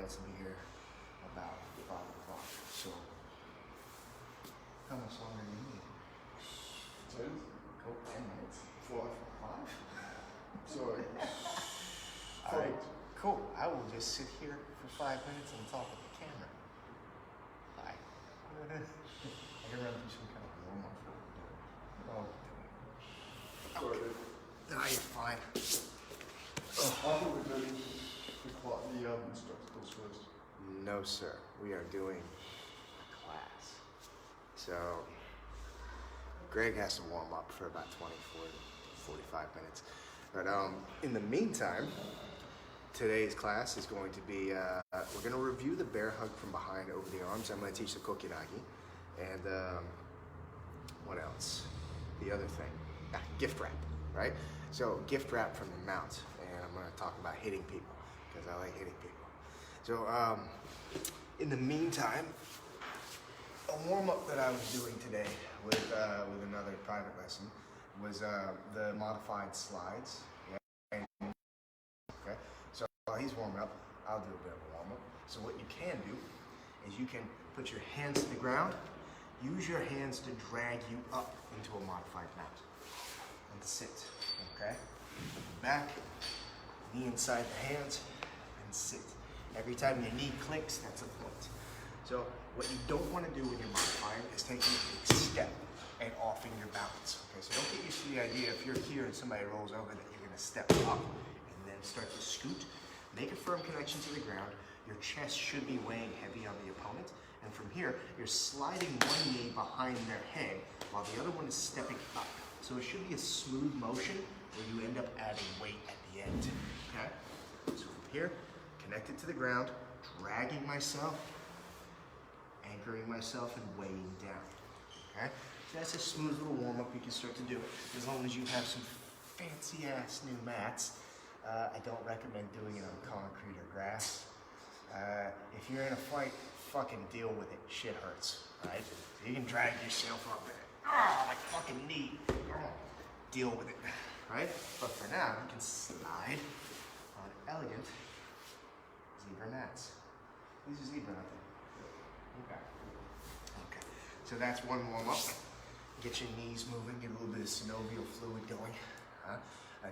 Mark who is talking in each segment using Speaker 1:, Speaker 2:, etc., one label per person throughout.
Speaker 1: else will be here about 5 o'clock. So, how much longer do you need?
Speaker 2: 10?
Speaker 1: Oh, 10 minutes.
Speaker 2: 4,
Speaker 1: 5?
Speaker 2: sorry.
Speaker 1: All right, cool. I will just sit here for 5 minutes and talk with the camera. Bye. I can run through some kind of warm-up for what we're doing.
Speaker 2: Sorry.
Speaker 1: No, you're fine.
Speaker 2: I thought we were doing the instructors first.
Speaker 1: No, sir. We are doing a class. So, Greg has to warm up for about 24 to 45 minutes. But in the meantime, today's class is going to be, we're going to review the bear hug from behind over the arms. I'm going to teach the kokinagi. And what else? The other thing, gift wrap, right? So gift wrap from the mount. And I'm going to talk about hitting people because I like hitting people. So in the meantime, a warm-up that I was doing today with another private lesson was the modified slides. Yeah. Okay. So while he's warming up, I'll do a bit of a warm-up. So what you can do is you can put your hands to the ground, use your hands to drag you up into a modified mount, and sit. Okay. Back, knee inside the hands, and sit. Every time your knee clicks, that's a point. So what you don't want to do when you're modifying is taking a big step and offing your balance. Okay, so don't get used to the idea if you're here and somebody rolls over that you're going to step up and then start to scoot. Make a firm connection to the ground. Your chest should be weighing heavy on the opponent. And from here, you're sliding one knee behind their head while the other one is stepping up. So it should be a smooth motion where you end up adding weight at the end. Okay? So from here, connected to the ground, dragging myself, anchoring myself, and weighing down. Okay? So that's a smooth little warm-up you can start to do as long as you have some fancy-ass new mats. I don't recommend doing it on concrete or grass. If you're in a fight, fucking deal with it. Shit hurts, right? So you can drag yourself up and, my fucking knee. Deal with it, right? But for now, you can slide on elegant zebra mats. These are zebra, aren't they? Okay. Okay. So that's one warm-up. Get your knees moving, get a little bit of synovial fluid going.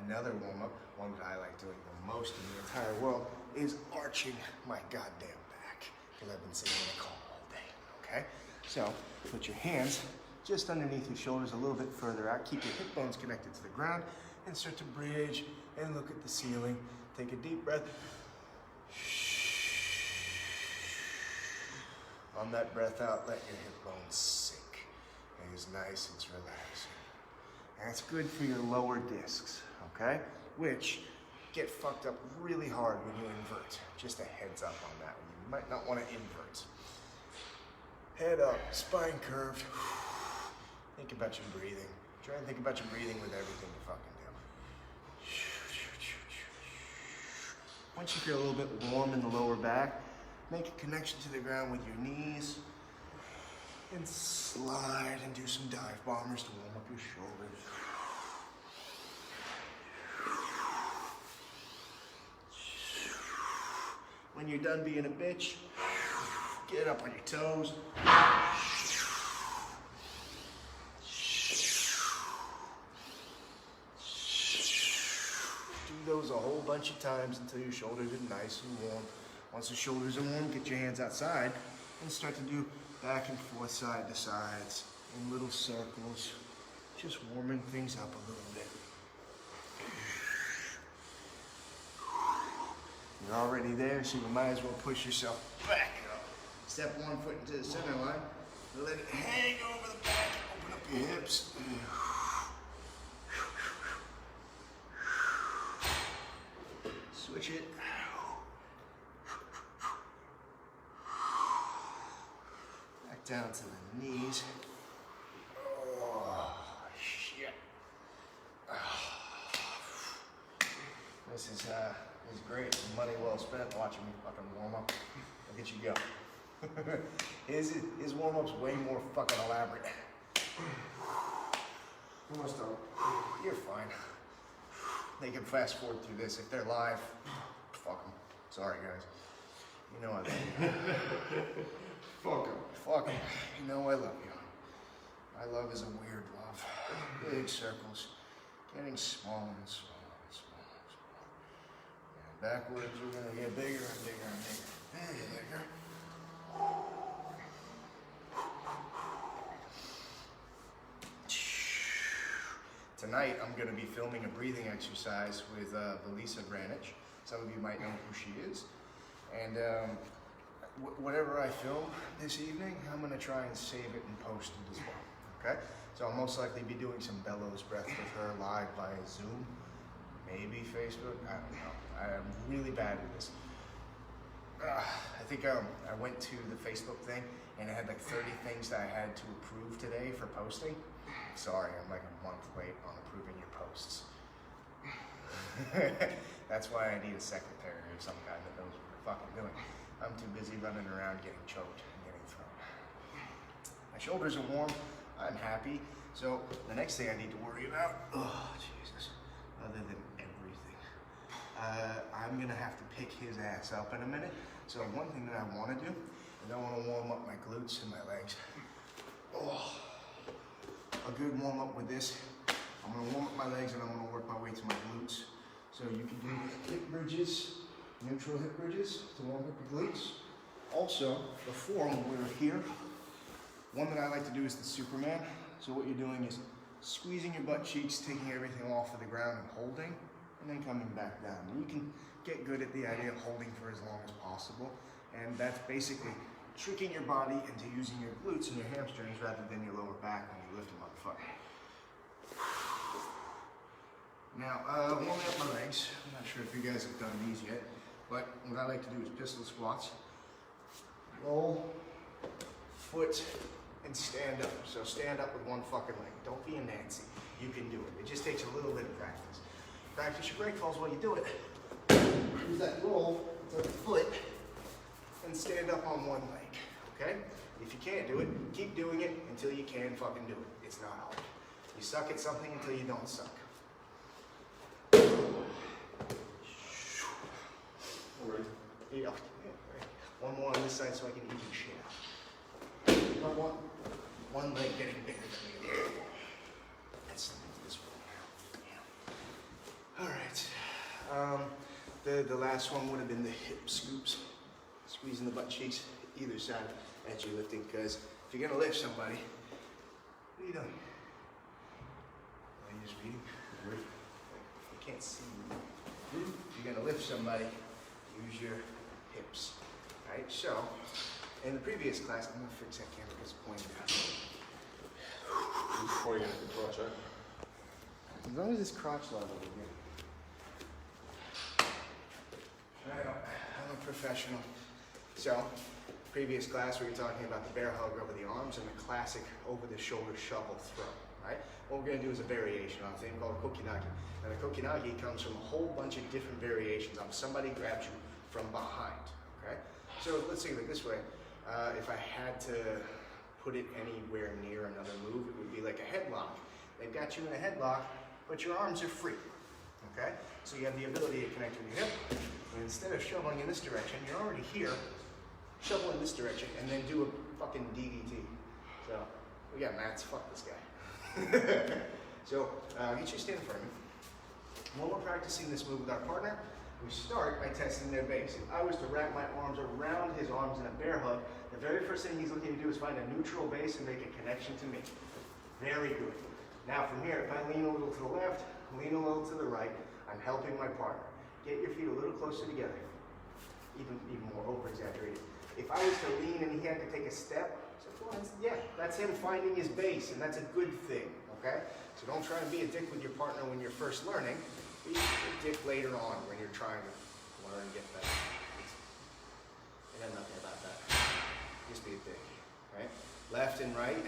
Speaker 1: Another warm-up, one that I like doing the most in the entire world, is arching my goddamn back. Because I've been sitting in a car all day, okay? So, put your hands just underneath your shoulders a little bit further out. Keep your hip bones connected to the ground and start to bridge and look at the ceiling. Take a deep breath. On that breath out, let your hip bones sink. It is nice, it's relaxing. And it's good for your lower discs, okay? Which get fucked up really hard when you invert. Just a heads up on that one. You might not want to invert. Head up, spine curved. Think about your breathing. Try and think about your breathing with everything you fucking do. Once you feel a little bit warm in the lower back, make a connection to the ground with your knees and slide and do some dive bombers to warm up your shoulders. When you're done being a bitch, get up on your toes. Do those a whole bunch of times until your shoulders are nice and warm. Once the shoulders are warm, get your hands outside and start to do back and forth, side to sides, in little circles, just warming things up a little bit. You're already there, so you might as well push yourself back up. Step one foot into the center line, let it hang over the back, open up your hips. Switch it. Back down to the knees. Oh, shit. This is great. Money well spent watching me fucking warm up. Look at you go. His warm-up's way more fucking elaborate. Almost done. You're fine. They can fast forward through this. If they're live, fuck them. Sorry, guys. You know I love you.
Speaker 2: Fuck him.
Speaker 1: Fuck him. You know I love you. My love is a weird love. Big circles, getting smaller and smaller and smaller and smaller. And backwards, we're gonna get bigger and bigger and bigger and bigger. Tonight, I'm going to be filming a breathing exercise with Valisa Branich. Some of you might know who she is. And whatever I film this evening, I'm going to try and save it and post it as well. Okay? So I'll most likely be doing some bellows breath with her live via Zoom. Maybe Facebook. I don't know. I'm really bad at this. I think I went to the Facebook thing and it had like 30 things that I had to approve today for posting. Sorry, I'm like a month late on approving your posts. That's why I need a secretary or some guy that knows what we're fucking doing. I'm too busy running around getting choked and getting thrown. My shoulders are warm, I'm happy. So the next thing I need to worry about, oh Jesus, other than everything, I'm gonna have to pick his ass up in a minute. So one thing that I wanna do is I wanna warm up my glutes and my legs. Oh. A good warm up with this. I'm gonna warm up my legs and I'm gonna work my way to my glutes. So you can do hip bridges, neutral hip bridges to warm up your glutes. Also, before when we're here, one that I like to do is the Superman. So what you're doing is squeezing your butt cheeks, taking everything off of the ground and holding, and then coming back down. And you can get good at the idea of holding for as long as possible. And that's basically tricking your body into using your glutes and your hamstrings rather than your lower back when you lift them up front. Now, warming up my legs. I'm not sure if you guys have done these yet, but what I like to do is pistol squats. Roll, foot, and stand up. So stand up with one fucking leg. Don't be a Nancy. You can do it. It just takes a little bit of practice. Practice your break falls while you do it. Use that roll with the foot and stand up on one leg, okay? If you can't do it, keep doing it until you can fucking do it. It's not hard. You suck at something until you don't suck.
Speaker 2: All right.
Speaker 1: Yeah, right. One more on this side so I can eat your shit out. One leg getting bigger than the other. That's this one now. Yeah. All right. The last one would have been the hip scoops. Squeezing the butt cheeks either side as you're lifting, because if you're gonna lift somebody, what are you doing? Are you just reading? I can't see you. If you're gonna lift somebody, use your hips. Right? So, in the previous class, I'm gonna fix that camera because it's pointing down.
Speaker 2: Pointing at the crotch, right?
Speaker 1: As long as it's crotch level, we're good. I'm a professional. So, previous class we were talking about the bear hug over the arms and the classic over the shoulder shovel throw, right? What we're gonna do is a variation on a thing called kokinagi. And the kokinagi comes from a whole bunch of different variations on somebody grabs you from behind, okay? So let's think of it this way. If I had to put it anywhere near another move, it would be like a headlock. They've got you in a headlock, but your arms are free, okay? So you have the ability to connect with your hip, and instead of shoveling in this direction, you're already here, shovel in this direction, and then do a fucking DDT. So, we got mats, fuck this guy. So, get your stand in front of me. When we're practicing this move with our partner, we start by testing their base. If I was to wrap my arms around his arms in a bear hug, the very first thing he's looking to do is find a neutral base and make a connection to me. Very good. Now from here, if I lean a little to the left, lean a little to the right, I'm helping my partner. Get your feet a little closer together. Even more over-exaggerated. If I was to lean and he had to take a step, so well, yeah, that's him finding his base, and that's a good thing, okay? So don't try and be a dick with your partner when you're first learning. Be a dick later on when you're trying to learn and get better. It had nothing about that. Just be a dick, right? Left and right,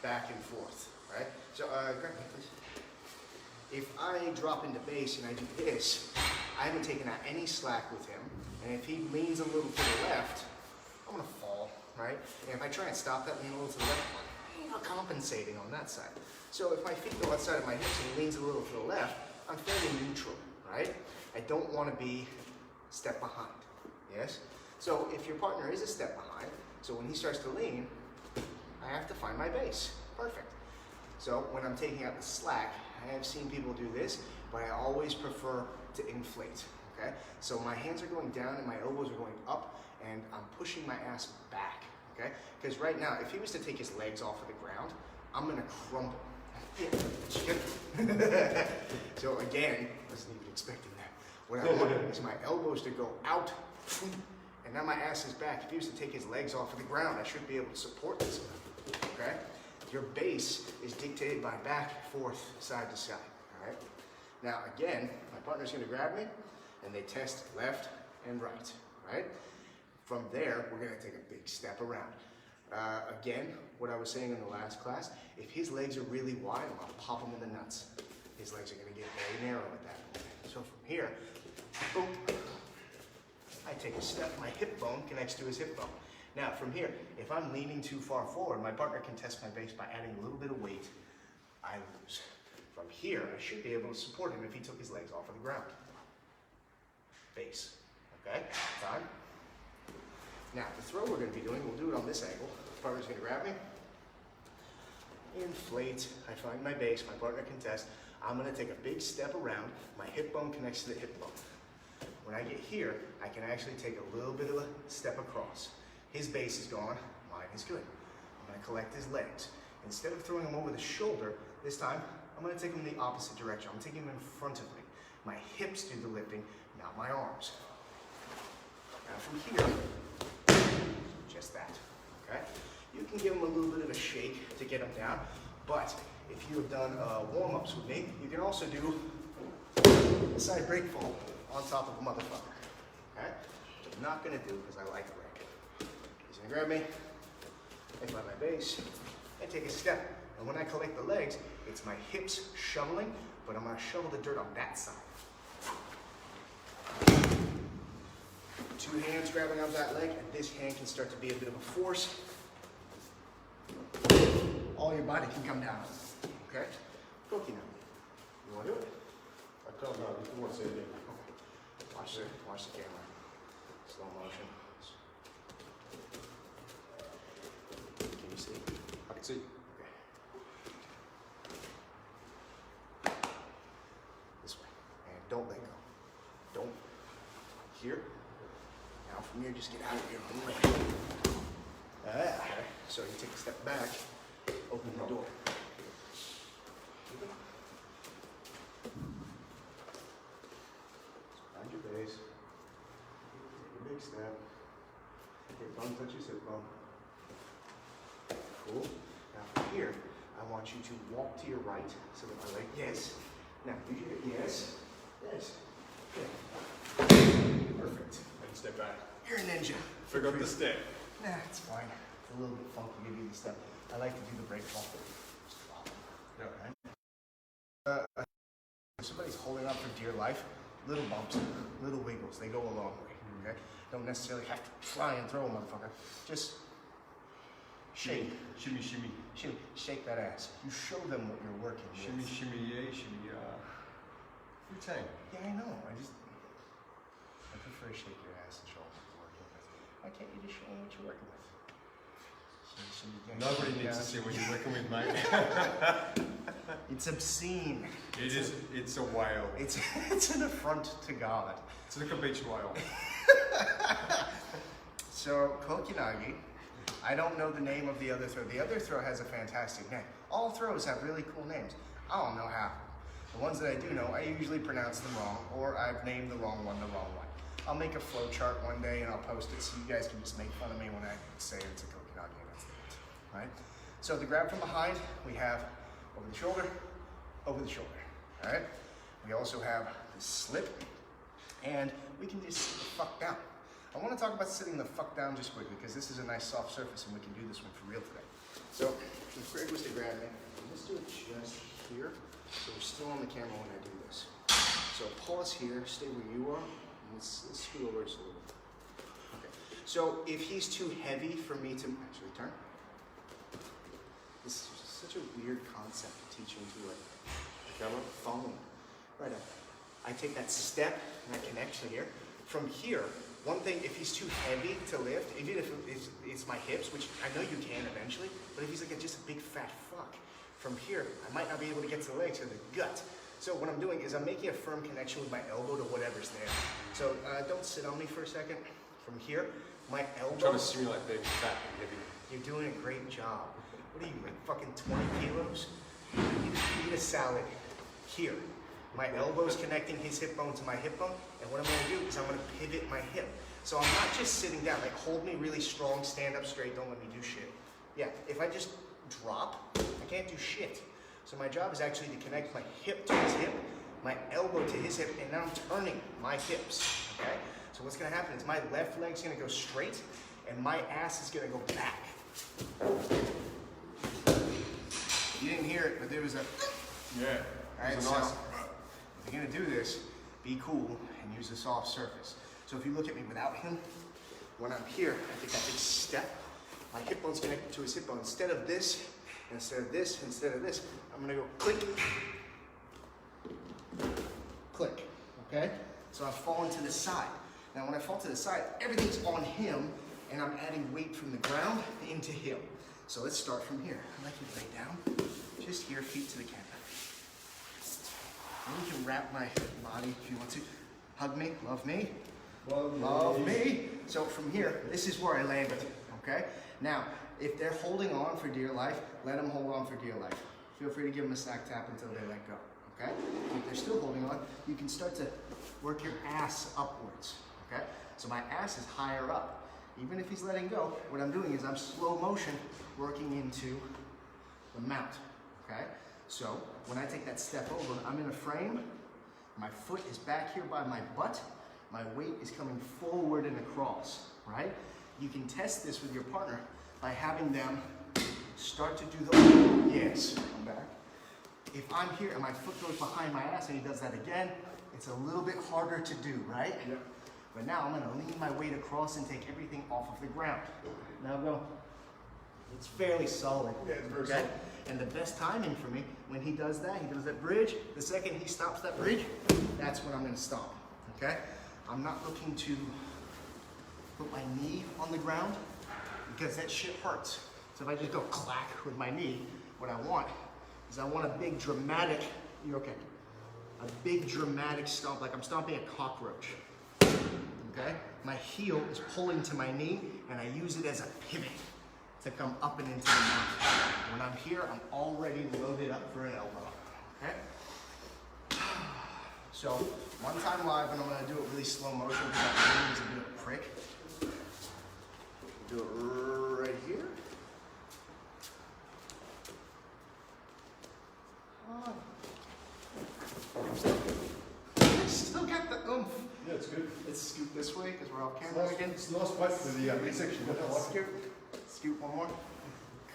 Speaker 1: back and forth, right? So, grab me, please. If I drop into base and I do this, I haven't taken out any slack with him. And if he leans a little to the left, I'm gonna fall, right? And if I try and stop that lean a little to the left, I'm not compensating on that side. So if my feet go outside of my hips and he leans a little to the left, I'm fairly neutral, right? I don't want to be step behind, yes? So if your partner is a step behind, so when he starts to lean, I have to find my base. Perfect. So when I'm taking out the slack, I have seen people do this, but I always prefer to inflate, okay? So my hands are going down and my elbows are going up, and I'm pushing my ass back, okay? Because right now, if he was to take his legs off of the ground, I'm gonna crumble. So again, wasn't even expecting that. What I want is my elbows to go out, and now my ass is back. If he was to take his legs off of the ground, I should be able to support this, okay? Your base is dictated by back, forth, side to side, all right? Now again, my partner's gonna grab me, and they test left and right? From there, we're gonna take a big step around. Again, what I was saying in the last class, if his legs are really wide, I'm gonna pop him in the nuts. His legs are gonna get very narrow at that point. So from here, boom, I take a step, my hip bone connects to his hip bone. Now from here, if I'm leaning too far forward, my partner can test my base by adding a little bit of weight. I lose. From here, I should be able to support him if he took his legs off of the ground. Base, okay, time. Now the throw we're gonna be doing, we'll do it on this angle. Partner's gonna grab me, inflate, I find my base, my partner can test. I'm gonna take a big step around, my hip bone connects to the hip bone. When I get here, I can actually take a little bit of a step across. His base is gone, mine is good. I'm gonna collect his legs. Instead of throwing him over the shoulder, this time, I'm gonna take him in the opposite direction. I'm taking him in front of me. My hips do the lifting, not my arms. Now from here, just that, okay? You can give him a little bit of a shake to get him down, but if you have done warm-ups with me, you can also do a side break fall on top of a motherfucker, okay? Which I'm not gonna do because I like Greg. He's gonna grab me, I find my base, I take a step, and when I collect the legs, it's my hips shoveling, but I'm gonna shovel the dirt on that side. Two hands grabbing on that leg, and this hand can start to be a bit of a force. All your body can come down, okay? Cookie now. You wanna do it?
Speaker 2: I can't now, if you want to say it again.
Speaker 1: Okay. Watch the camera. Slow motion. Can you see?
Speaker 2: I can see.
Speaker 1: Okay. This way. And don't let go. Don't. Here. Now from here, just get out of your own way. Okay. So you take a step back, open the door. Find your base. Take a big step. Hip bone touches hip bone. Cool. Now from here, I want you to walk to your right so that my leg, yes. Now, you hear, yes, yes. Okay. Perfect.
Speaker 2: And step back.
Speaker 1: You're a ninja.
Speaker 2: Forgot the step.
Speaker 1: Nah, it's fine. It's a little bit funky to do the step. I like to do the break fall.
Speaker 2: Yeah.
Speaker 1: If somebody's holding on for dear life, little bumps, little wiggles, they go a long way, okay? Don't necessarily have to try and throw a motherfucker. Just shake.
Speaker 2: Shimmy, shimmy.
Speaker 1: Shimmy. Shake that ass. You show them what you're working
Speaker 2: Shimmy,
Speaker 1: with.
Speaker 2: shimmy, yeah, shimmy, What are you saying?
Speaker 1: Yeah, I know. I prefer to shake your ass and show them what you're working with. Why can't you just show them what you're working with?
Speaker 2: Nobody needs to see what you're working with, mate.
Speaker 1: It's obscene.
Speaker 2: It is. It's a whale.
Speaker 1: It's an affront to God.
Speaker 2: It's like a beach whale.
Speaker 1: So, Kokinagi, I don't know the name of the other throw. The other throw has a fantastic name. All throws have really cool names. I don't know how. The ones that I do know, I usually pronounce them wrong, or I've named the wrong one. I'll make a flow chart one day and I'll post it so you guys can just make fun of me when I say it's a Kokinagi and that's it, right? So the grab from behind, we have over the shoulder, all right? We also have the slip, and we can just sit the fuck down. I want to talk about sitting the fuck down just quickly because this is a nice soft surface and we can do this one for real today. So if Greg was to grab me, let's do it just here. So we're still on the camera when I do this. So pause here, stay where you are, and let's scoot over just a little bit. Okay. So if he's too heavy for me to actually turn, this is such a weird concept of teaching to a camera phone. Right up. I take that step and I connect to here. From here, One thing, if he's too heavy to lift, even if it's my hips, which I know you can eventually, but if he's like just a big fat fuck, from here, I might not be able to get to the legs or the gut. So what I'm doing is I'm making a firm connection with my elbow to whatever's there. So don't sit on me for a second. From here, my elbow.
Speaker 2: I'm trying to simulate being fat and heavy.
Speaker 1: You're doing a great job. What are you, like fucking 20 kilos? You eat a salad here. My elbow's connecting his hip bone to my hip bone, and what I'm gonna do is I'm gonna pivot my hip. So I'm not just sitting down, like hold me really strong, stand up straight, don't let me do shit. Yeah, if I just drop, I can't do shit. So my job is actually to connect my hip to his hip, my elbow to his hip, and now I'm turning my hips, okay? So what's gonna happen is my left leg's gonna go straight, and my ass is gonna go back. You didn't hear it, but there was a...
Speaker 2: Yeah.
Speaker 1: All right,
Speaker 2: nice.
Speaker 1: so if you're gonna do this, be cool and use a soft surface. So if you look at me without him, when I'm here, I take that big step. My hip bone's connected to his hip bone. Instead of this, I'm gonna go click, click, okay? So I'm falling to the side. Now when I fall to the side, everything's on him, and I'm adding weight from the ground into him. So let's start from here. I'd like you to lay down, just here, feet to the canvas. And you can wrap my body if you want to. Hug me, love me, love me. So from here, this is where I landed, okay? Now, if they're holding on for dear life, let them hold on for dear life. Feel free to give them a sack tap until they let go, okay? If they're still holding on, you can start to work your ass upwards, okay? So my ass is higher up. Even if he's letting go, what I'm doing is I'm slow motion working into the mount, okay? So when I take that step over, I'm in a frame, my foot is back here by my butt, my weight is coming forward and across, right? You can test this with your partner by having them start to do the, yes, I'm back. If I'm here and my foot goes behind my ass and he does that again, it's a little bit harder to do, right?
Speaker 2: Yep.
Speaker 1: But now I'm gonna lean my weight across and take everything off of the ground. Now go. It's fairly solid.
Speaker 2: Yeah, it's very
Speaker 1: okay?
Speaker 2: solid.
Speaker 1: And the best timing for me, when he does that bridge, the second he stops that bridge, that's when I'm gonna stop, okay? I'm not looking to put my knee on the ground because that shit hurts. So if I just go clack with my knee, what I want is I want a big dramatic, you're okay, a big dramatic stomp, like I'm stomping a cockroach, okay? My heel is pulling to my knee and I use it as a pivot to come up and into the mount. When I'm here, I'm already loaded up for an elbow, okay? So, one time live, and I'm gonna do it really slow motion because that is a bit of a prick. Do it right here. I still got the oomph.
Speaker 2: Yeah, it's good.
Speaker 1: Let's scoot this way because we're off camera again.
Speaker 2: It's a nice place for the midsection.
Speaker 1: Scoot. Scoot one more.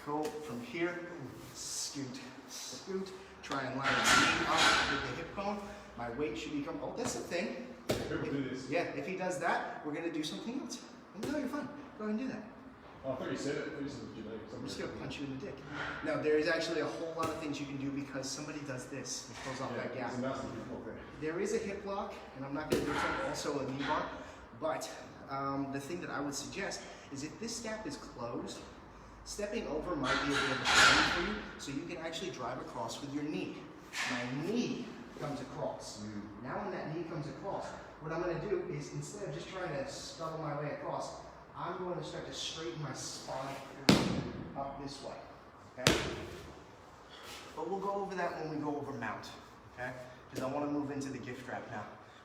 Speaker 1: Cool. From here, scoot, scoot. Try and line the knee up with the hip bone. My weight should become, oh, that's the thing.
Speaker 2: People do this.
Speaker 1: Yeah, if he does that, we're gonna do something else. No, you're fine. Go ahead and do that.
Speaker 2: Oh, I thought you said it. I thought you said it was
Speaker 1: I'm just gonna punch you in the dick. No, there is actually a whole lot of things you can do because somebody does this. It pulls off that gap.
Speaker 2: There's a nasty hip lock there.
Speaker 1: There is a hip lock, and I'm not gonna do it, also a knee bar, but the thing that I would suggest is if this step is closed, stepping over might be a bit of a pain for you, so you can actually drive across with your knee. My knee comes across. Now when that knee comes across, what I'm gonna do is instead of just trying to scuttle my way across, I'm going to start to straighten my spine up this way, okay? But we'll go over that when we go over mount, okay? Because I want to move into the gift wrap now.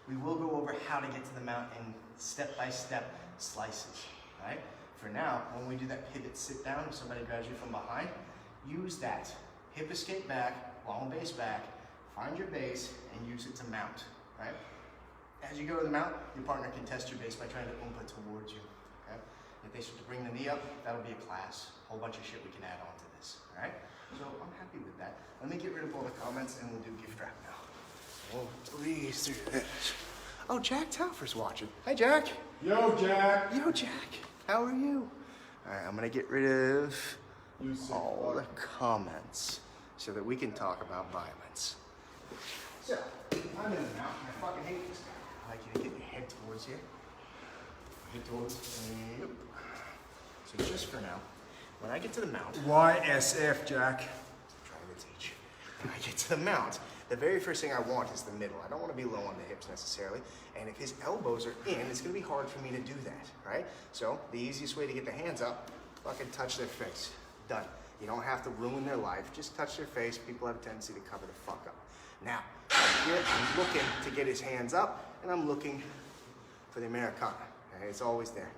Speaker 1: We will go over how to get to the mount in step-by-step slices, right? For now, when we do that pivot sit down, if somebody grabs you from behind, use that. Hip escape back, long base back, find your base, and use it to mount, right? As you go to the mount, your partner can test your base by trying to oompa towards you. If they start to bring the knee up, that'll be a class. A whole bunch of shit we can add on to this, all right? So I'm happy with that. Let me get rid of all the comments and we'll do gift wrap now. We'll breeze through this. Oh, Jack Taufer's watching. Hi, Jack.
Speaker 2: Yo, Jack.
Speaker 1: Yo, Jack. How are you? All right, I'm gonna get rid of all the comments so that we can talk about violence. So, I'm in the mountain. I fucking hate this guy. I like you to get your head towards here.
Speaker 2: Hit towards.
Speaker 1: Yep. So just for now, when I get to the mount,
Speaker 2: YSF, Jack.
Speaker 1: I'm trying to teach. When I get to the mount, the very first thing I want is the middle. I don't want to be low on the hips necessarily. And if his elbows are in, it's going to be hard for me to do that, right? So the easiest way to get the hands up, fucking touch their face. Done. You don't have to ruin their life. Just touch their face. People have a tendency to cover the fuck up. Now, here I'm looking to get his hands up, and I'm looking for the Americana. Okay? It's always there.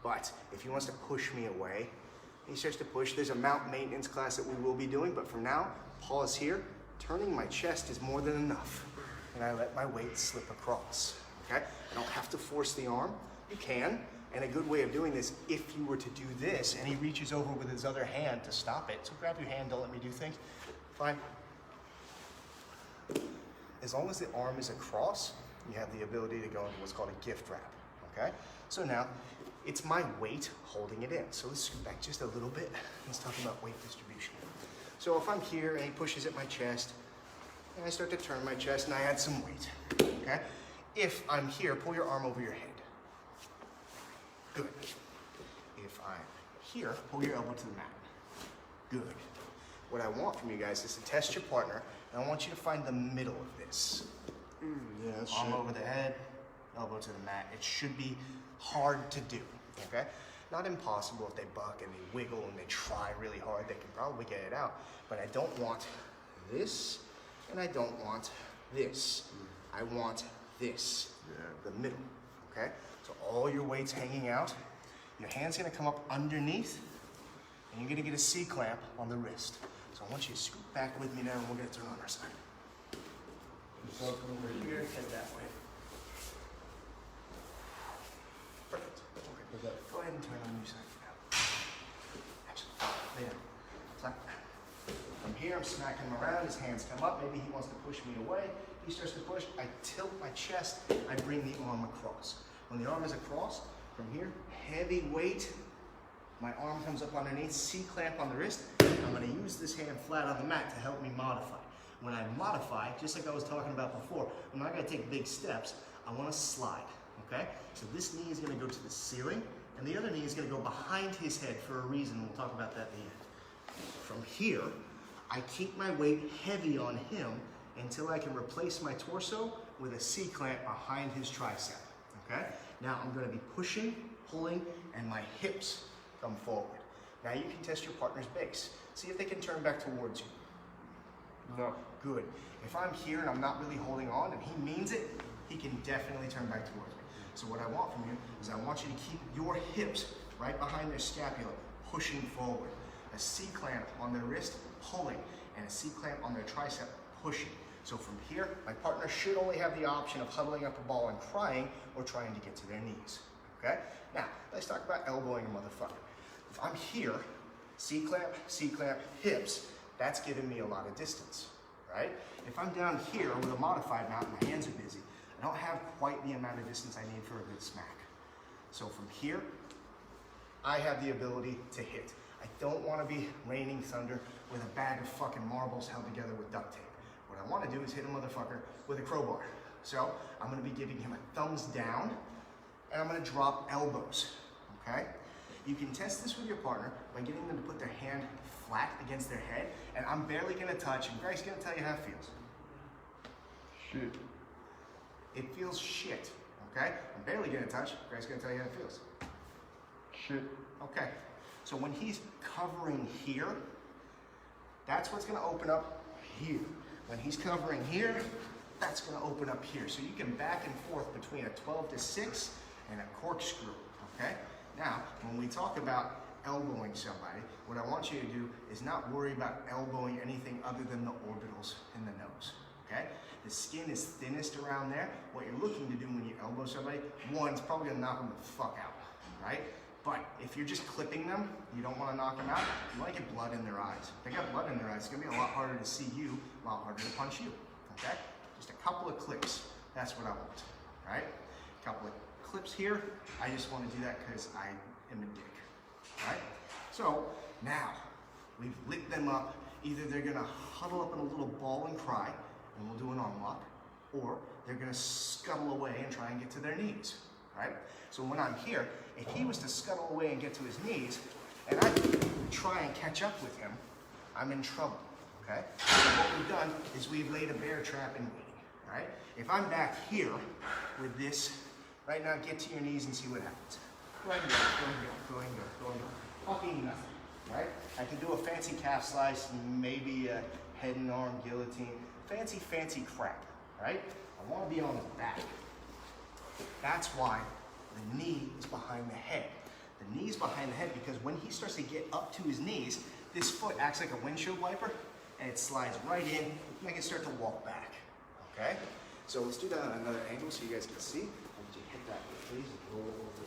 Speaker 1: But if he wants to push me away, he starts to push. There's a mount maintenance class that we will be doing, but for now, pause here. Turning my chest is more than enough. And I let my weight slip across. Okay? I don't have to force the arm. You can. And a good way of doing this, if you were to do this, and he reaches over with his other hand to stop it, so grab your hand, don't let me do things. Fine. As long as the arm is across, you have the ability to go into what's called a gift wrap. Okay? So now, it's my weight holding it in. So let's scoot back just a little bit. Let's talk about weight distribution. So if I'm here and he pushes at my chest, and I start to turn my chest and I add some weight, okay? If I'm here, pull your arm over your head. Good. If I'm here, pull your elbow to the mat. Good. What I want from you guys is to test your partner, and I want you to find the middle of this.
Speaker 2: Yeah, that's
Speaker 1: Arm
Speaker 2: shit.
Speaker 1: over the head, elbow to the mat. It should be hard to do, okay? Not impossible. If they buck and they wiggle and they try really hard, they can probably get it out. But I don't want this, and I don't want this. I want this, the middle, okay? So all your weight's hanging out. Your hand's gonna come up underneath, and you're gonna get a C-clamp on the wrist. So I want you to scoot back with me now, and we're gonna turn on our side. You're gonna head that way. Perfect. Okay. Go ahead and turn on your side now. Actually, lay down. Slap. From here, I'm smacking him around. His hands come up. Maybe he wants to push me away. He starts to push. I tilt my chest. I bring the arm across. When the arm is across, from here, heavy weight. My arm comes up underneath. C-clamp on the wrist. I'm going to use this hand flat on the mat to help me modify. When I modify, just like I was talking about before, I'm not going to take big steps. I want to slide. Okay? So this knee is going to go to the ceiling, and the other knee is going to go behind his head for a reason. We'll talk about that at the end. From here, I keep my weight heavy on him until I can replace my torso with a C-clamp behind his tricep. Okay? Now I'm going to be pushing, pulling, and my hips come forward. Now you can test your partner's base. See if they can turn back towards you.
Speaker 2: No.
Speaker 1: Good. If I'm here and I'm not really holding on and he means it, he can definitely turn back towards me. So what I want from you is I want you to keep your hips right behind their scapula, pushing forward. A C-clamp on their wrist, pulling, and a C-clamp on their tricep, pushing. So from here, my partner should only have the option of huddling up a ball and crying or trying to get to their knees. Okay? Now, let's talk about elbowing a motherfucker. If I'm here, C-clamp, hips, that's giving me a lot of distance, right? If I'm down here with a modified mount and my hands are busy, I don't have quite the amount of distance I need for a good smack. So from here, I have the ability to hit. I don't want to be raining thunder with a bag of fucking marbles held together with duct tape. What I want to do is hit a motherfucker with a crowbar. So I'm going to be giving him a thumbs down, and I'm going to drop elbows, okay? You can test this with your partner by getting them to put their hand flat against their head, and I'm barely going to touch, and Greg's going to tell you how it feels.
Speaker 2: Shit.
Speaker 1: It feels shit, okay? I'm barely going to touch, Greg's going to tell you how it feels.
Speaker 2: Shit.
Speaker 1: Okay, so when he's covering here, that's what's going to open up here. When he's covering here, that's going to open up here. So you can back and forth between a 12-6 and a corkscrew, okay? Now, when we talk about elbowing somebody, what I want you to do is not worry about elbowing anything other than the orbitals in the nose, okay? The skin is thinnest around there. What you're looking to do when you elbow somebody, one, it's probably going to knock them the fuck out, right? But if you're just clipping them, you don't want to knock them out, you want to get blood in their eyes. If they got blood in their eyes, it's going to be a lot harder to see you, a lot harder to punch you, okay? Just a couple of clicks, that's what I want, right? A couple of clips here, I just want to do that because I am a dick, right? So now, we've lit them up. Either they're going to huddle up in a little ball and cry, and we'll do an arm lock, or they're going to scuttle away and try and get to their knees, right? So when I'm here, if he was to scuttle away and get to his knees, and I try and catch up with him, I'm in trouble, okay? So what we've done is we've laid a bear trap in waiting, right? If I'm back here with this, right now, get to your knees and see what happens. Go ahead and go, go ahead and go, go ahead and go. Fucking nothing, right? I can do a fancy calf slice, maybe a head and arm guillotine, fancy crap, right? I want to be on his back. That's why the knee is behind the head. The knee's behind the head because when he starts to get up to his knees, this foot acts like a windshield wiper and it slides right in and I can start to walk back, okay? So let's do that on another angle so you guys can see. How did you hit that with please? Roll over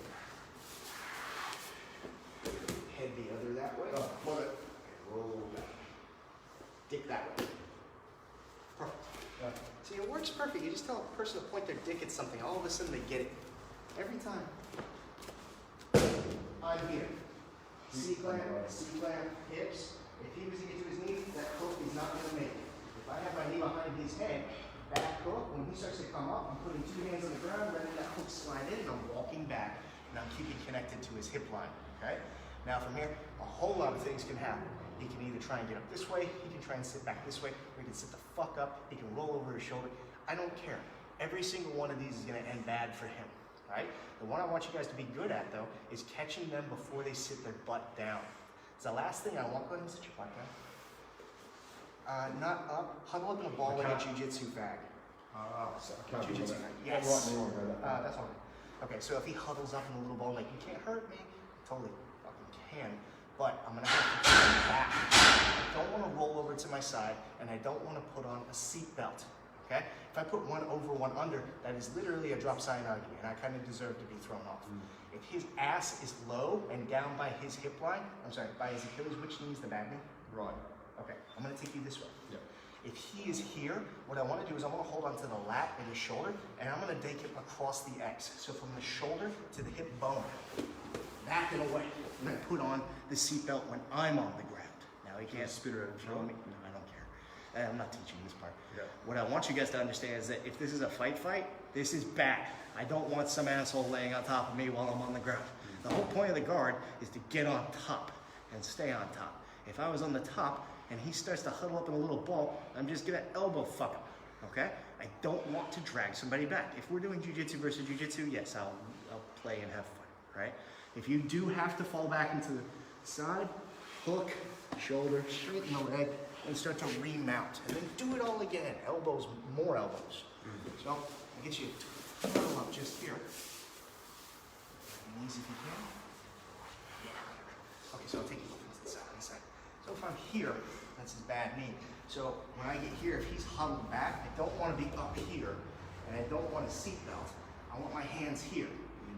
Speaker 1: there. Head the other that way.
Speaker 2: Oh, hold it.
Speaker 1: And roll back. Dick that way. Perfect.
Speaker 2: Yeah.
Speaker 1: See, it works perfect. You just tell a person to point their dick at something, all of a sudden they get it. Every time. I'm here. C-clamp, hips. If he was to get to his knees, that hook is not going to make it. If I have my knee behind his head, back hook, when he starts to come up, I'm putting 2 hands on the ground, letting that hook slide in, and I'm walking back, and I'm keeping connected to his hip line, okay? Now from here, a whole lot of things can happen. He can either try and get up this way, he can try and sit back this way, or he can sit the fuck up, he can roll over his shoulder. I don't care. Every single one of these is gonna end bad for him, right? The one I want you guys to be good at though, is catching them before they sit their butt down. It's the last thing I want. Go ahead and sit your butt down. Not up, huddle up in a ball like a jujitsu fag. Jiu-jitsu fag, yes. That's all right. Okay, so if he huddles up in a little ball like, you can't hurt me, totally fucking can. But I'm gonna have to turn back. I don't wanna roll over to my side, and I don't wanna put on a seat belt, okay? If I put one over, one under, that is literally a drop cyanide, and I kinda deserve to be thrown off. If his ass is low and down by his hip line, I'm sorry, by his Achilles, which knee is the bad knee?
Speaker 2: Right.
Speaker 1: Okay, I'm gonna take you this way.
Speaker 2: Yeah.
Speaker 1: If he is here, what I wanna do is I wanna hold onto the lat and his shoulder, and I'm gonna take him across the X. So from the shoulder to the hip bone, back and away. I'm gonna put on the seatbelt when I'm on the ground. Now he can't
Speaker 2: spit her out of
Speaker 1: throw me. No, I don't care. I'm not teaching this part.
Speaker 2: Yeah.
Speaker 1: What I want you guys to understand is that if this is a fight, this is bad. I don't want some asshole laying on top of me while I'm on the ground. The whole point of the guard is to get on top and stay on top. If I was on the top and he starts to huddle up in a little ball, I'm just gonna elbow fuck him, okay? I don't want to drag somebody back. If we're doing jujitsu versus jujitsu, yes, I'll play and have fun, right? If you do have to fall back into the side, hook, shoulder, straighten the leg, and start to remount. And then do it all again. Elbows, more elbows. So, I'll get you a huddle up just here. Knees if you can. Yeah. Okay, so I'll take you to the side, inside. So if I'm here, that's his bad knee. So when I get here, if he's huddled back, I don't want to be up here, and I don't want a seatbelt. I want my hands here.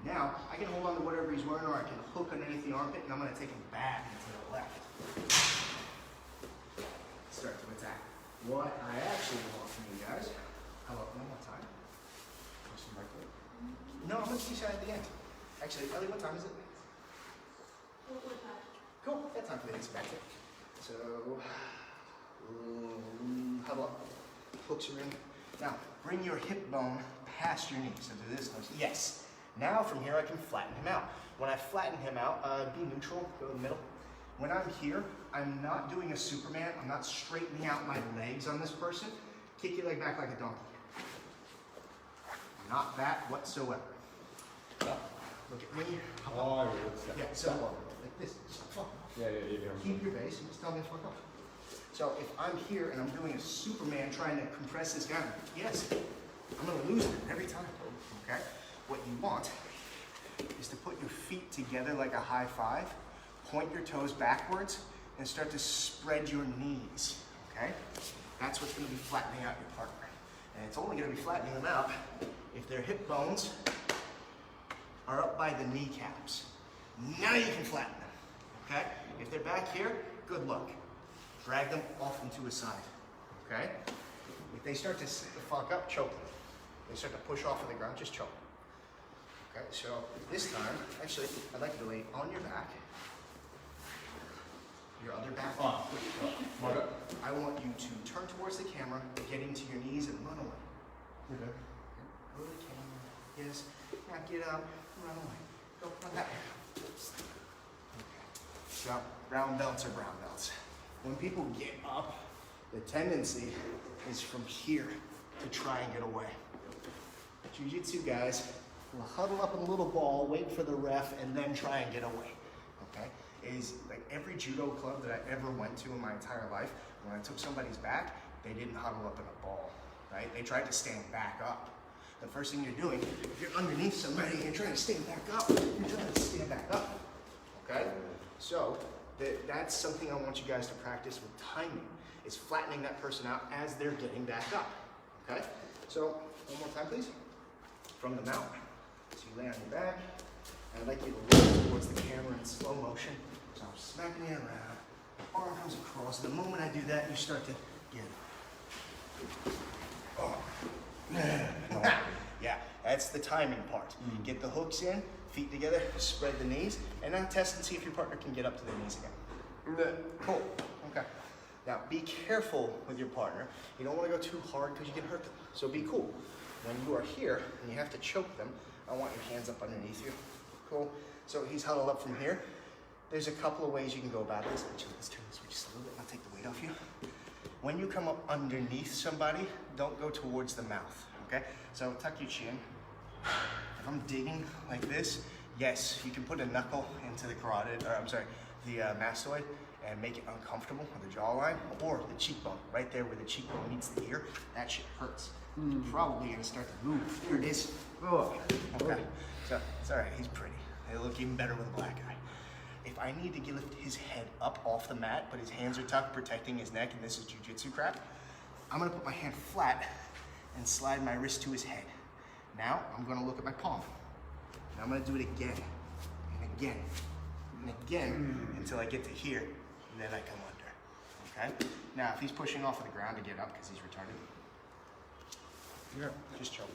Speaker 1: Now, I can hold on to whatever he's wearing, or I can hook underneath the armpit, and I'm going to take him back and to the left. Start to attack. What I actually want from you guys, how about one more time? No, I'm going to teach you at the end. Actually, Ellie, what time is it? Cool, that time for the expected. So, huddle up, hooks are in. Now, bring your hip bone past your knee. So do this, yes. Now from here I can flatten him out. When I flatten him out, be neutral, go in the middle. When I'm here, I'm not doing a Superman. I'm not straightening out my legs on this person. Kick your leg back like a donkey. Not that whatsoever. Look at me. Yeah, so like this.
Speaker 2: Yeah.
Speaker 1: Keep your base and just tell me to fuck up. So if I'm here and I'm doing a Superman trying to compress this guy, yes, I'm gonna lose it every time, okay? What you want is to put your feet together like a high five, point your toes backwards, and start to spread your knees, okay? That's what's gonna be flattening out your partner. And it's only gonna be flattening them out if their hip bones are up by the kneecaps. Now you can flatten them, okay? If they're back here, good luck. Drag them off into a side, okay? If they start to sit the fuck up, choke them. They start to push off of the ground, just choke them. Okay, so this time, actually, I'd like you to lay on your back. Your other back. I want you to turn towards the camera, get into your knees and run away.
Speaker 2: Okay.
Speaker 1: Go to the camera, yes. Now get up, run away. Go, run that way. Okay. So, brown belts are brown belts. When people get up, the tendency is from here to try and get away. Jiu-jitsu guys will huddle up in a little ball, wait for the ref, and then try and get away. Okay? Is like every judo club that I ever went to in my entire life, when I took somebody's back, they didn't huddle up in a ball, right? They tried to stand back up. The first thing you're doing, if you're underneath somebody and you're trying to stand back up, you're trying to stand back up, okay? So that's something I want you guys to practice with timing, is flattening that person out as they're getting back up, okay? So one more time, please. From the mount. So you lay on your back, and I'd like you to look towards the camera in slow motion. So I'm smacking you around, arm comes across. The moment I do that, you start to get up. Oh. Yeah, that's the timing part. Get the hooks in, feet together, spread the knees, and now test and see if your partner can get up to their knees again. Cool, okay. Now be careful with your partner. You don't want to go too hard because you can hurt them. So be cool. When you are here and you have to choke them, I want your hands up underneath you. Cool. So he's huddled up from here. There's a couple of ways you can go about this. Actually, let's turn this way just a little bit. I'll take the weight off you. When you come up underneath somebody, don't go towards the mouth, okay? So tuck your chin. If I'm digging like this, yes, you can put a knuckle into the carotid, or I'm sorry, the mastoid, and make it uncomfortable with the jawline, or the cheekbone, right there where the cheekbone meets the ear. That shit hurts. You're probably gonna start to move. Here it is. Oh, okay. So it's all right. He's pretty. He'll look even better with a black eye. If I need to lift his head up off the mat, but his hands are tucked, protecting his neck, and this is jiu-jitsu crap, I'm gonna put my hand flat and slide my wrist to his head. Now I'm gonna look at my palm. And I'm gonna do it again and again and again until I get to here, and then I come under. Okay? Now if he's pushing off of the ground to get up because he's retarded, just choke.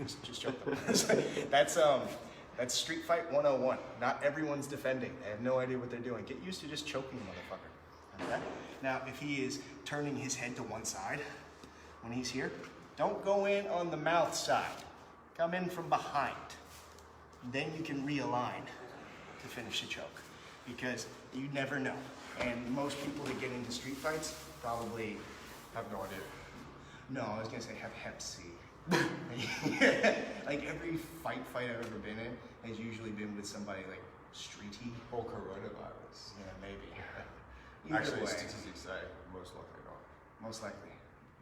Speaker 1: just choke them. That's Street Fight 101. Not everyone's defending. They have no idea what they're doing. Get used to just choking the motherfucker. Okay? Now, if he is turning his head to one side when he's here, don't go in on the mouth side. Come in from behind. Then you can realign to finish the choke, because you never know. And most people that get into street fights probably have no idea. No, I was gonna say have Hep C. Like every fight I've ever been in has usually been with somebody like streety.
Speaker 2: Or coronavirus.
Speaker 1: Yeah, maybe.
Speaker 2: Actually,
Speaker 1: way,
Speaker 2: statistics say most likely not.
Speaker 1: most likely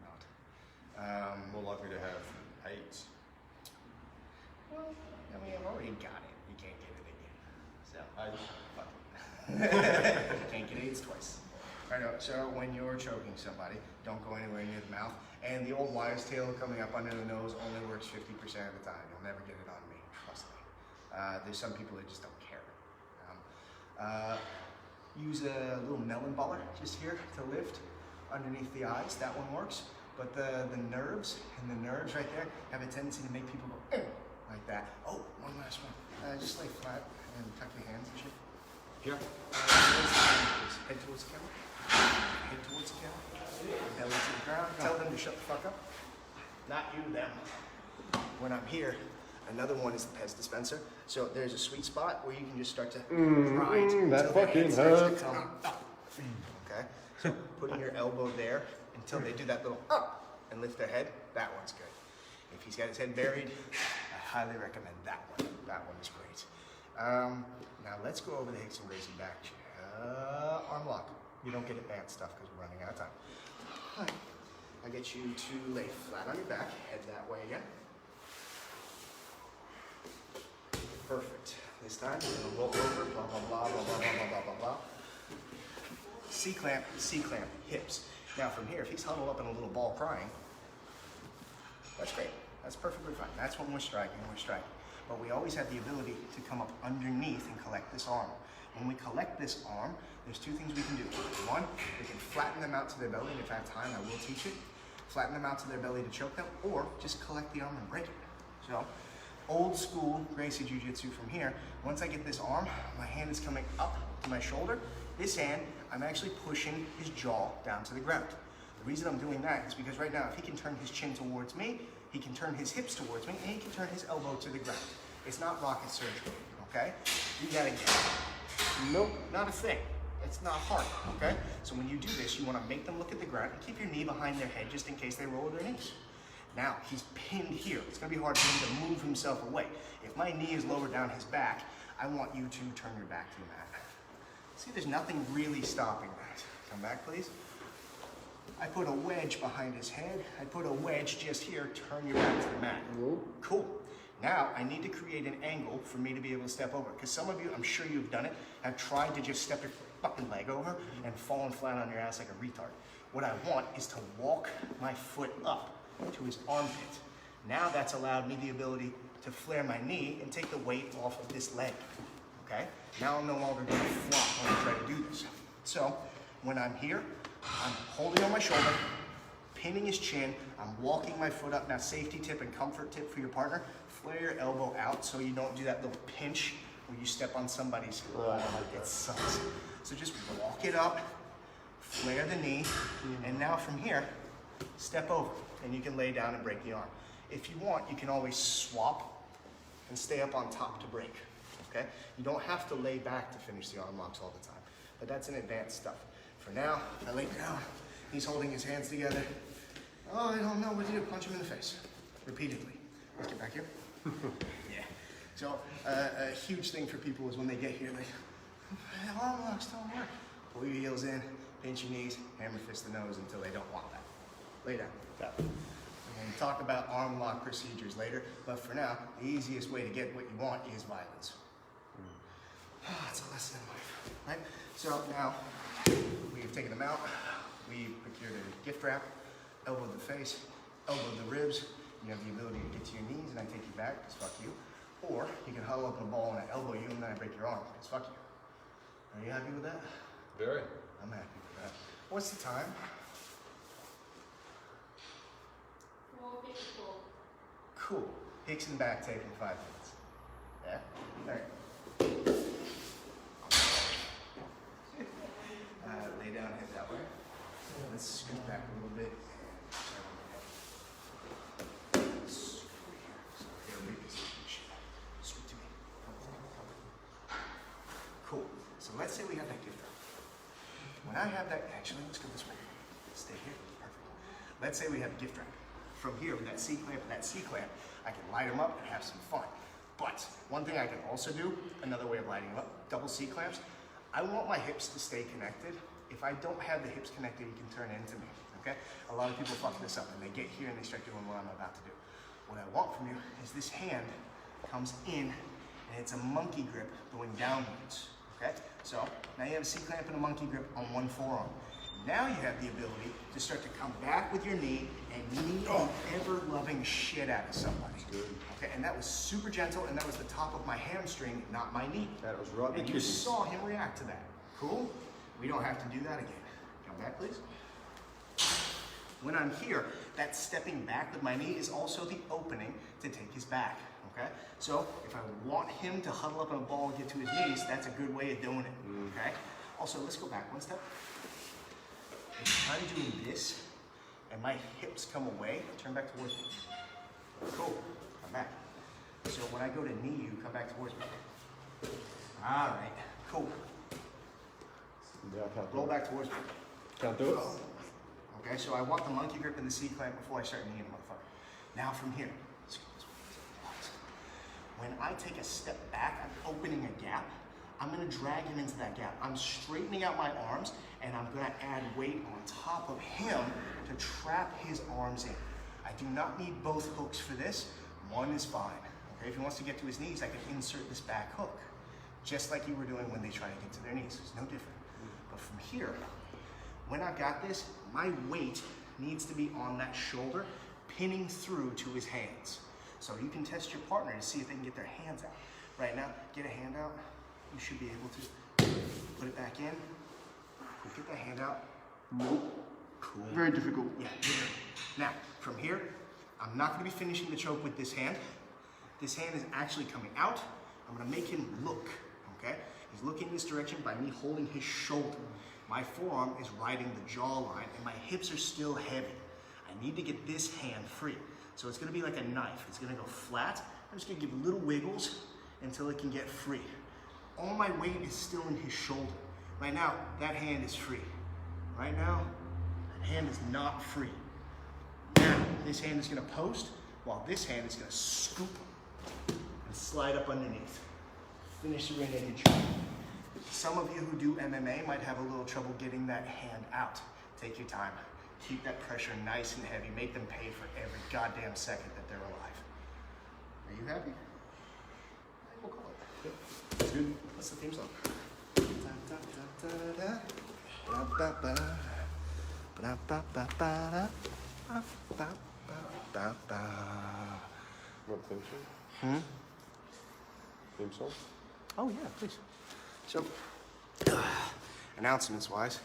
Speaker 1: not.
Speaker 2: More likely to have AIDS.
Speaker 1: Well, I mean, I've already got it. You can't get it again. So, fuck it. You can't get AIDS twice. Right, so when you're choking somebody, don't go anywhere near the mouth. And the old wives' tale coming up under the nose only works 50% of the time. You'll never get it on me, trust me. There's some people that just don't care. Use a little melon baller just here to lift underneath the eyes. That one works. But the nerves right there have a tendency to make people go like that. Oh, one last one. Just lay flat and tuck your hands and shit.
Speaker 2: Yeah.
Speaker 1: Head towards the camera. Head towards the camera. Belly to the ground. Tell them to shut the fuck up. Not you, them. When I'm here, another one is the Pez dispenser. So there's a sweet spot where you can just start to grind.
Speaker 2: That fucking hurts.
Speaker 1: Okay? So putting your elbow there until they do that little up and lift their head, that one's good. If he's got his head buried, I highly recommend that one. That one is great. Now let's go over the Hicks and Gracie back. Arm lock. You don't get advanced stuff because we're running out of time. Hi. I get you to lay flat on your back, head that way again. Perfect. This time we're gonna roll over, blah, blah, blah, blah, blah, blah, blah, blah, blah. C-clamp, hips. Now from here, if he's huddled up in a little ball crying, that's great. That's perfectly fine. That's when we're striking, But we always have the ability to come up underneath and collect this arm. When we collect this arm, there's two things we can do. One, we can flatten them out to their belly, and if I have time, I will teach it. Flatten them out to their belly to choke them, or just collect the arm and break it. So, old school Gracie Jiu-Jitsu from here, once I get this arm, my hand is coming up to my shoulder. This hand, I'm actually pushing his jaw down to the ground. The reason I'm doing that is because right now, if he can turn his chin towards me, he can turn his hips towards me, and he can turn his elbow to the ground. It's not rocket surgery, okay? You gotta get it. Nope, not a thing. It's not hard, okay? So when you do this, you wanna make them look at the ground and keep your knee behind their head just in case they roll their knees. Now, he's pinned here. It's gonna be hard for him to move himself away. If my knee is lower down his back, I want you to turn your back to the mat. See, there's nothing really stopping that. Come back, please. I put a wedge behind his head. I put a wedge just here. Turn your back to the mat. Cool. Now, I need to create an angle for me to be able to step over. Because some of you, I'm sure you've done it, have tried to just step your fucking leg over and fallen flat on your ass like a retard. What I want is to walk my foot up to his armpit. Now that's allowed me the ability to flare my knee and take the weight off of this leg. Okay? Now I'm no longer going to flop when I try to do this. So, when I'm here, I'm holding on my shoulder, pinning his chin, I'm walking my foot up. Now, safety tip and comfort tip for your partner, flare your elbow out so you don't do that little pinch where you step on somebody's it sucks. So just walk it up, flare the knee, and now from here, step over, and you can lay down and break the arm. If you want, you can always swap and stay up on top to break, okay? You don't have to lay back to finish the arm locks all the time, but that's an advanced stuff. For now, I lay down, he's holding his hands together. Oh, I don't know what to do, punch him in the face, repeatedly. Let's get back here. Yeah. So, a huge thing for people is when they get here, they, arm locks don't work. Pull your heels in, pinch your knees, hammer fist the nose until they don't want that. Lay down. Got it. We're going to talk about arm lock procedures later, but for now, the easiest way to get what you want is violence. It's a lesson in life, right? So now, we've taken them out, we've procured a gift wrap, elbowed the face, elbowed the ribs. You have the ability to get to your knees and I take you back, because fuck you. Or you can huddle up in a ball and I elbow you and then I break your arm, because fuck you. Are you happy with that?
Speaker 2: Very.
Speaker 1: I'm happy with that. What's the time?
Speaker 3: 4:54.
Speaker 1: Cool. Hicks and back taking 5 minutes. Yeah? All right. Lay down, head that way. Let's scoot back a little bit. Scoot to me. Cool. So let's say we have that gift wrap. When I have that, actually, let's go this way. Stay here. Perfect. Let's say we have a gift wrap. From here, with that C-clamp and that C-clamp, I can light them up and have some fun. But one thing I can also do, another way of lighting them up, double C-clamps, I want my hips to stay connected. If I don't have the hips connected, you can turn into me, okay? A lot of people fuck this up and they get here and they start doing what I'm about to do. What I want from you is this hand comes in and it's a monkey grip going downwards, okay? So now you have a C-clamp and a monkey grip on one forearm. Now you have the ability to start to come back with your knee and knee the ever-loving shit out of somebody.
Speaker 2: Good.
Speaker 1: Okay, and that was super gentle, and that was the top of my hamstring, not my knee.
Speaker 2: That was rubbing
Speaker 1: And you saw him react to that. Cool? We don't have to do that again. Come back, please. When I'm here, that stepping back with my knee is also the opening to take his back, okay? So if I want him to huddle up in a ball and get to his knees, that's a good way of doing it, okay? Also, let's go back one step. If I'm doing this, and my hips come away, turn back towards me. Cool, come back. So when I go to knee you, come back towards me. All right, cool.
Speaker 2: Yeah, I can't do
Speaker 1: Roll
Speaker 2: it.
Speaker 1: back towards me.
Speaker 2: Can't do it?
Speaker 1: Okay, so I want the monkey grip and the C-clamp before I start kneeing the motherfucker. Now from here, let's go this way. When I take a step back, I'm opening a gap. I'm gonna drag him into that gap. I'm straightening out my arms and I'm gonna add weight on top of him to trap his arms in. I do not need both hooks for this. One is fine. Okay, if he wants to get to his knees, I can insert this back hook, just like you were doing when they try to get to their knees. It's no different. But from here, when I've got this, my weight needs to be on that shoulder, pinning through to his hands. So you can test your partner to see if they can get their hands out. Right now, get a hand out. You should be able to put it back in. Get that hand out.
Speaker 2: Nope.
Speaker 1: Cool.
Speaker 2: Very difficult.
Speaker 1: Yeah. Now, from here, I'm not going to be finishing the choke with this hand. This hand is actually coming out. I'm going to make him look, okay? He's looking this direction by me holding his shoulder. My forearm is riding the jawline, and my hips are still heavy. I need to get this hand free.
Speaker 3: So it's gonna be like a knife. It's gonna go flat. I'm just gonna give little wiggles until it can get free. All my weight is still in his shoulder. Right now, that hand is free. Right now, that hand is not free. Now, this hand is gonna post, while this hand is gonna scoop and slide up underneath. Finish the rear naked choke. Some of you who do MMA might have a little trouble getting that hand out. Take your time. Keep that pressure nice and heavy. Make them pay for every goddamn second that they're alive. Are you happy? We'll call it.
Speaker 2: Yep. That's good.
Speaker 3: What's the theme song?
Speaker 2: Want theme song? Theme song?
Speaker 3: Oh yeah, please.
Speaker 1: So, announcements-wise,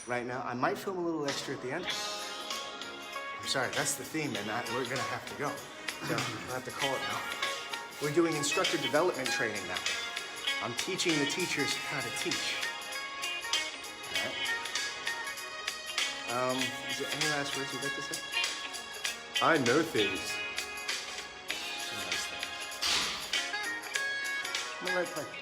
Speaker 1: right now, I might film a little extra at the end. I'm sorry, that's the theme, and we're gonna have to go. So, I'll have to call it now. We're doing instructor development training now. I'm teaching the teachers how to teach. All right. Is there any last words you'd like to say?
Speaker 2: I know things.
Speaker 1: Some nice things. I'm gonna let it play.